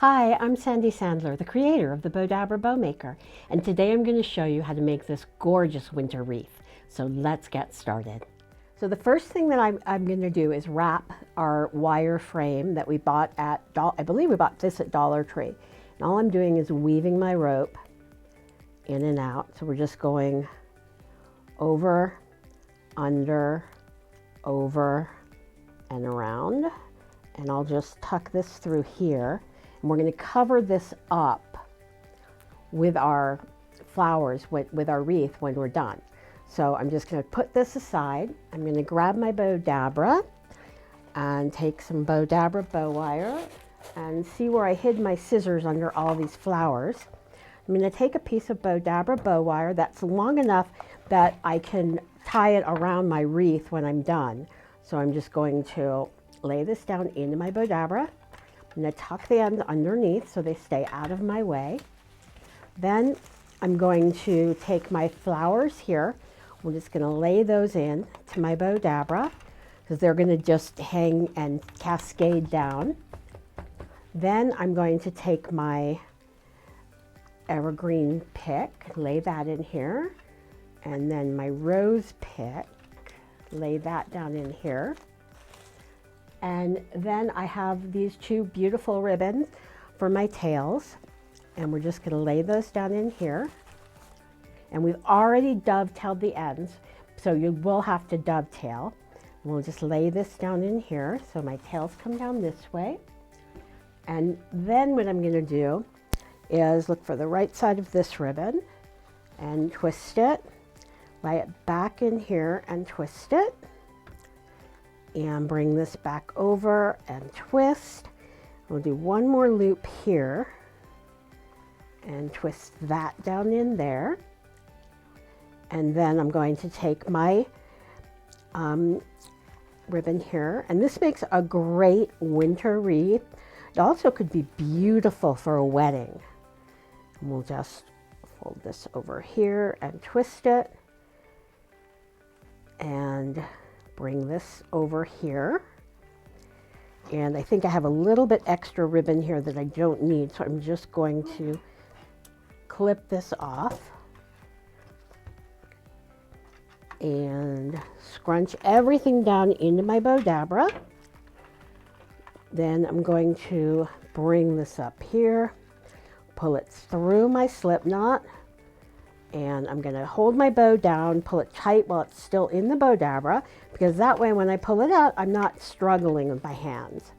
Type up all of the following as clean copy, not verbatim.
Hi, I'm Sandy Sandler, the creator of the Bowdabra Bowmaker, and today I'm going to show you how to make this gorgeous winter wreath. So let's get started. So the first thing that I'm going to do is wrap our wire frame that we bought at, I believe we bought this at Dollar Tree. And all I'm doing is weaving my rope in and out. So we're just going over, under, over, and around. And I'll just tuck this through here. And we're going to cover this up with our flowers, with our wreath when we're done. So I'm just going to put this aside. I'm going to grab my Bowdabra and take some Bowdabra bow wire and see where I hid my scissors under all these flowers. I'm going to take a piece of Bowdabra bow wire that's long enough that I can tie it around my wreath when I'm done. So I'm just going to lay this down into my Bowdabra. I'm going to tuck the ends underneath so they stay out of my way. Then I'm going to take my flowers here. We're just going to lay those in to my Bowdabra because they're going to just hang and cascade down. Then I'm going to take my evergreen pick, lay that in here, and then my rose pick, lay that down in here. And then I have these two beautiful ribbons for my tails, and we're just going to lay those down in here. And we've already dovetailed the ends, so you will have to dovetail. We'll just lay this down in here so my tails come down this way. And then what I'm going to do is look for the right side of this ribbon and twist it, lay it back in here and twist it. And bring this back over and twist. We'll do one more loop here and twist that down in there. And then I'm going to take my ribbon here, and this makes a great winter wreath. It also could be beautiful for a wedding. And we'll just fold this over here and twist it. And bring this over here. And I think I have a little bit extra ribbon here that I don't need, so I'm just going to clip this off and scrunch everything down into my Bowdabra. Then I'm going to bring this up here, pull it through my slip knot, and I'm going to hold my bow down, pull it tight while it's still in the Bowdabra, because that way when I pull it out, I'm not struggling with my hands.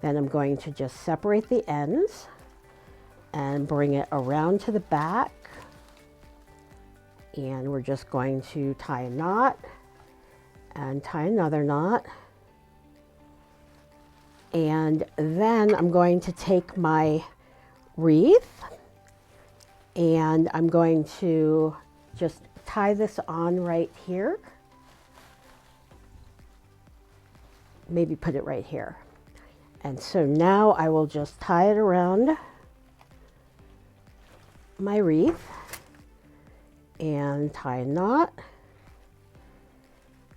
Then I'm going to just separate the ends and bring it around to the back. And we're just going to tie a knot and tie another knot. And then I'm going to take my wreath and I'm going to just tie this on right here. Maybe put it right here. And so now I will just tie it around my wreath and tie a knot.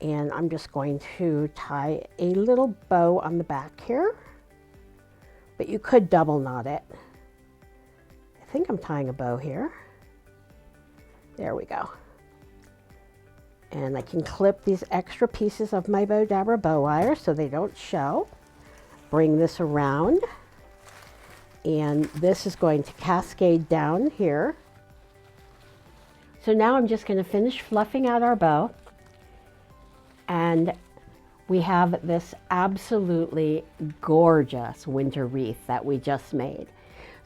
And I'm just going to tie a little bow on the back here, but you could double knot it. I think I'm tying a bow here. There we go. And I can clip these extra pieces of my Bowdabra bow wire so they don't show. Bring this around. And this is going to cascade down here. So now I'm just going to finish fluffing out our bow. And we have this absolutely gorgeous winter wreath that we just made.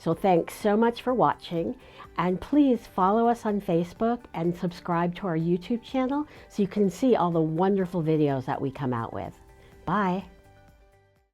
So thanks so much for watching, and please follow us on Facebook and subscribe to our YouTube channel so you can see all the wonderful videos that we come out with. Bye.